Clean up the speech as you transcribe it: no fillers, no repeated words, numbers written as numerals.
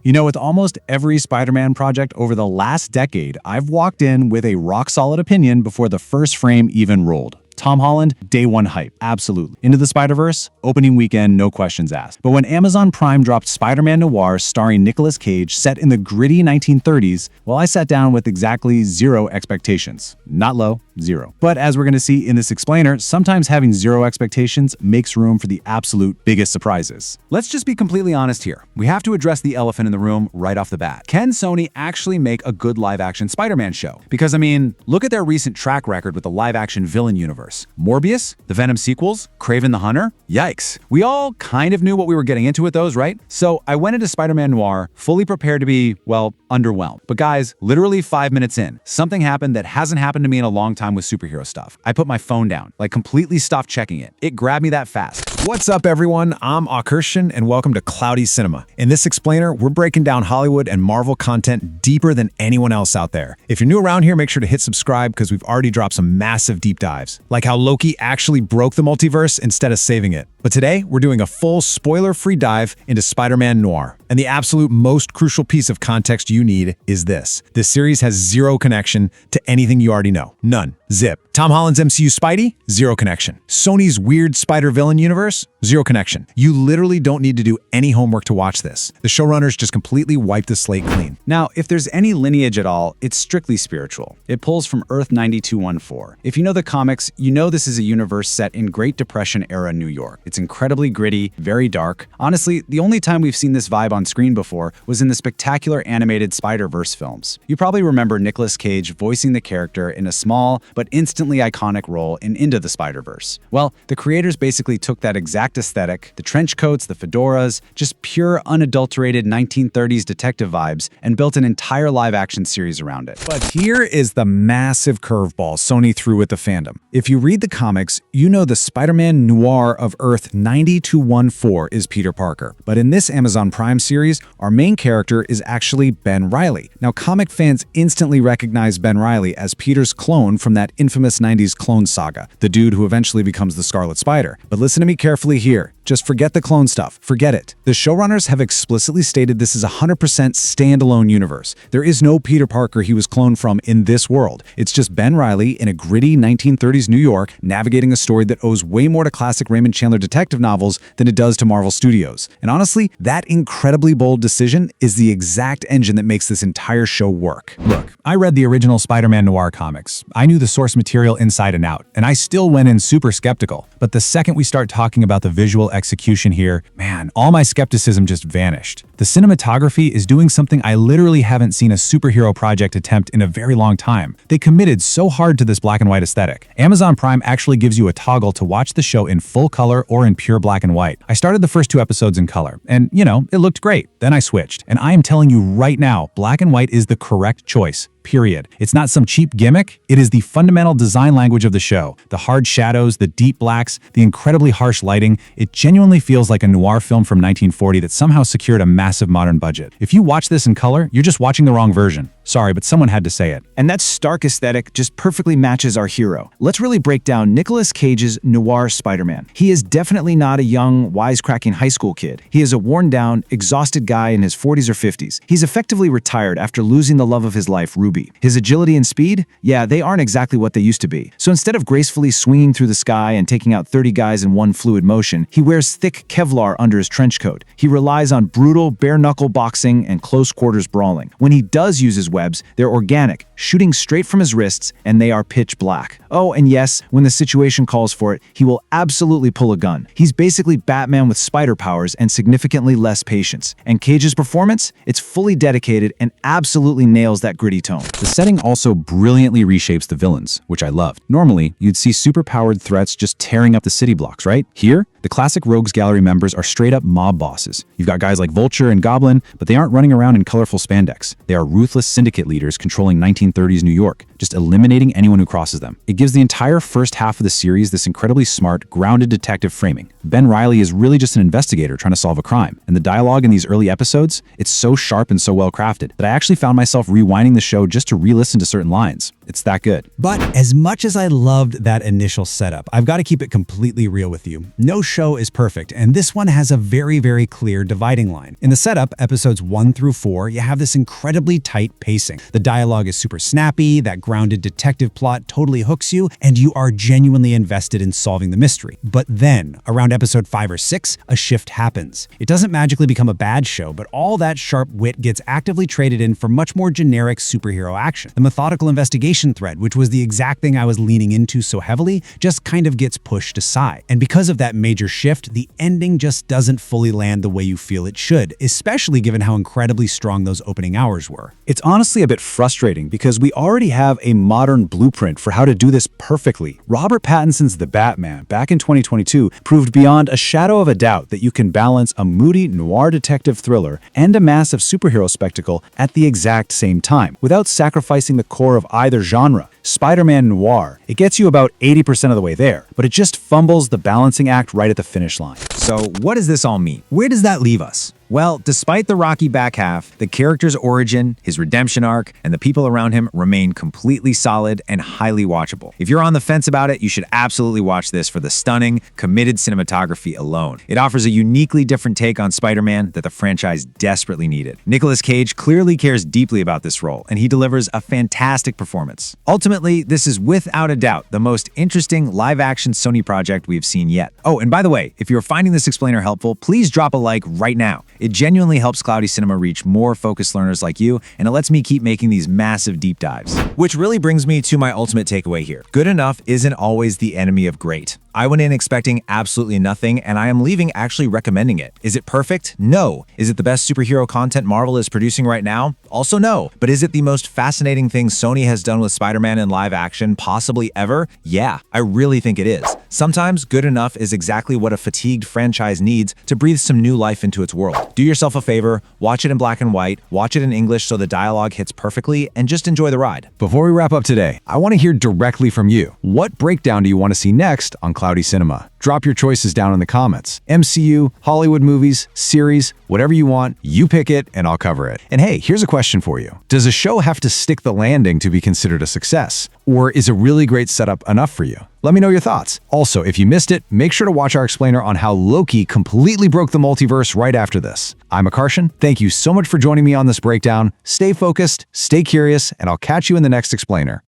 You know, with almost every Spider-Man project over the last decade, I've walked in with a rock-solid opinion before the first frame even rolled. Tom Holland, day one hype, absolutely. Into the Spider-Verse, opening weekend, no questions asked. But when Amazon Prime dropped Spider-Man Noir starring Nicolas Cage set in the gritty 1930s, well, I sat down with exactly zero expectations. Not low, zero. But as we're going to see in this explainer, sometimes having zero expectations makes room for the absolute biggest surprises. Let's just be completely honest here. We have to address the elephant in the room right off the bat. Can Sony actually make a good live-action Spider-Man show? Because, I mean, look at their recent track record with the live-action villain universe. Morbius, the Venom sequels, Kraven the Hunter. Yikes. We all kind of knew what we were getting into with those, right? So I went into Spider-Man Noir fully prepared to be, well, underwhelmed. But guys, literally 5 minutes in, something happened that hasn't happened to me in a long time with superhero stuff. I put my phone down, like completely stopped checking it. It grabbed me that fast. What's up, everyone? I'm Akirshan, and welcome to Cloudy Cinema. In this explainer, we're breaking down Hollywood and Marvel content deeper than anyone else out there. If you're new around here, make sure to hit subscribe because we've already dropped some massive deep dives, like how Loki actually broke the multiverse instead of saving it. But today, we're doing a full spoiler-free dive into Spider-Man Noir. And the absolute most crucial piece of context you need is this. This series has zero connection to anything you already know. None. Zip. Tom Holland's MCU Spidey? Zero connection. Sony's weird Spider-Villain universe? Zero connection. You literally don't need to do any homework to watch this. The showrunners just completely wiped the slate clean. Now, if there's any lineage at all, it's strictly spiritual. It pulls from Earth 9214. If you know the comics, you know this is a universe set in Great Depression-era New York. It's incredibly gritty, very dark. Honestly, the only time we've seen this vibe on screen before was in the spectacular animated Spider-Verse films. You probably remember Nicolas Cage voicing the character in a small but instantly iconic role in Into the Spider-Verse. Well, the creators basically took that exact aesthetic, the trench coats, the fedoras, just pure unadulterated 1930s detective vibes, and built an entire live-action series around it. But here is the massive curveball Sony threw at the fandom. If you read the comics, you know the Spider-Man Noir of Earth 9214 is Peter Parker. But in this Amazon Prime series, our main character is actually Ben Reilly. Now, comic fans instantly recognize Ben Reilly as Peter's clone from that infamous 90s clone saga, the dude who eventually becomes the Scarlet Spider. But listen to me carefully here. Just forget the clone stuff. Forget it. The showrunners have explicitly stated this is a 100% standalone universe. There is no Peter Parker he was cloned from in this world. It's just Ben Reilly in a gritty 1930s New York navigating a story that owes way more to classic Raymond Chandler detective novels than it does to Marvel Studios. And honestly, that incredibly bold decision is the exact engine that makes this entire show work. Look, I read the original Spider-Man Noir comics. I knew the source material inside and out, and I still went in super skeptical. But the second we start talking about the visual execution here, man, all my skepticism just vanished. The cinematography is doing something I literally haven't seen a superhero project attempt in a very long time. They committed so hard to this black and white aesthetic. Amazon Prime actually gives you a toggle to watch the show in full color or in pure black and white. I started the first 2 episodes in color, and you know, it looked great. Then I switched, and I am telling you right now, black and white is the correct choice. Period. It's not some cheap gimmick. It is the fundamental design language of the show. The hard shadows, the deep blacks, the incredibly harsh lighting. It genuinely feels like a noir film from 1940 that somehow secured a massive modern budget. If you watch this in color, you're just watching the wrong version. Sorry, but someone had to say it. And that stark aesthetic just perfectly matches our hero. Let's really break down Nicolas Cage's noir Spider-Man. He is definitely not a young, wisecracking high school kid. He is a worn-down, exhausted guy in his 40s or 50s. He's effectively retired after losing the love of his life, Ruby. His agility and speed? Yeah, they aren't exactly what they used to be. So instead of gracefully swinging through the sky and taking out 30 guys in one fluid motion, he wears thick Kevlar under his trench coat. He relies on brutal, bare-knuckle boxing and close-quarters brawling. When he does use his webs, they're organic, shooting straight from his wrists, and they are pitch black. Oh, and yes, when the situation calls for it, he will absolutely pull a gun. He's basically Batman with spider powers and significantly less patience. And Cage's performance? It's fully dedicated and absolutely nails that gritty tone. The setting also brilliantly reshapes the villains, which I loved. Normally, you'd see superpowered threats just tearing up the city blocks, right? Here, the classic Rogues Gallery members are straight-up mob bosses. You've got guys like Vulture and Goblin, but they aren't running around in colorful spandex. They are ruthless syndicate leaders controlling 1930s New York, just eliminating anyone who crosses them. It gives the entire first half of the series this incredibly smart, grounded detective framing. Ben Reilly is really just an investigator trying to solve a crime, and the dialogue in these early episodes, it's so sharp and so well crafted that I actually found myself rewinding the show just to re-listen to certain lines. It's that good. But as much as I loved that initial setup, I've got to keep it completely real with you. No show is perfect, and this one has a very, very clear dividing line. In the setup, episodes 1 through 4, you have this incredibly tight pacing. The dialogue is super snappy, that grounded detective plot totally hooks you, and you are genuinely invested in solving the mystery. But then, around episode 5 or 6, a shift happens. It doesn't magically become a bad show, but all that sharp wit gets actively traded in for much more generic superhero action. The methodical investigation thread, which was the exact thing I was leaning into so heavily, just kind of gets pushed aside. And because of that major shift, the ending just doesn't fully land the way you feel it should, especially given how incredibly strong those opening hours were. It's honestly a bit frustrating because we already have a modern blueprint for how to do this perfectly. Robert Pattinson's The Batman, back in 2022, proved beyond a shadow of a doubt that you can balance a moody noir detective thriller and a massive superhero spectacle at the exact same time, without sacrificing the core of either genre. Spider-Man Noir, it gets you about 80% of the way there, but it just fumbles the balancing act right at the finish line. So what does this all mean? Where does that leave us? Well, despite the rocky back half, the character's origin, his redemption arc, and the people around him remain completely solid and highly watchable. If you're on the fence about it, you should absolutely watch this for the stunning, committed cinematography alone. It offers a uniquely different take on Spider-Man that the franchise desperately needed. Nicolas Cage clearly cares deeply about this role, and he delivers a fantastic performance. Ultimately, this is without a doubt the most interesting live-action Sony project we've seen yet. Oh, and by the way, if you're finding this explainer helpful, please drop a like right now. It genuinely helps Cloudy Cinema reach more focused learners like you, and it lets me keep making these massive deep dives. Which really brings me to my ultimate takeaway here. Good enough isn't always the enemy of great. I went in expecting absolutely nothing, and I am leaving actually recommending it. Is it perfect? No. Is it the best superhero content Marvel is producing right now? Also no. But is it the most fascinating thing Sony has done with Spider-Man in live action possibly ever? Yeah, I really think it is. Sometimes good enough is exactly what a fatigued franchise needs to breathe some new life into its world. Do yourself a favor, watch it in black and white, watch it in English so the dialogue hits perfectly, and just enjoy the ride. Before we wrap up today, I want to hear directly from you. What breakdown do you want to see next on Cloudy Cinema? Drop your choices down in the comments. MCU, Hollywood movies, series, whatever you want, you pick it and I'll cover it. And hey, here's a question for you. Does a show have to stick the landing to be considered a success? Or is a really great setup enough for you? Let me know your thoughts. Also, if you missed it, make sure to watch our explainer on how Loki completely broke the multiverse right after this. I'm Akarshan. Thank you so much for joining me on this breakdown. Stay focused, stay curious, and I'll catch you in the next explainer.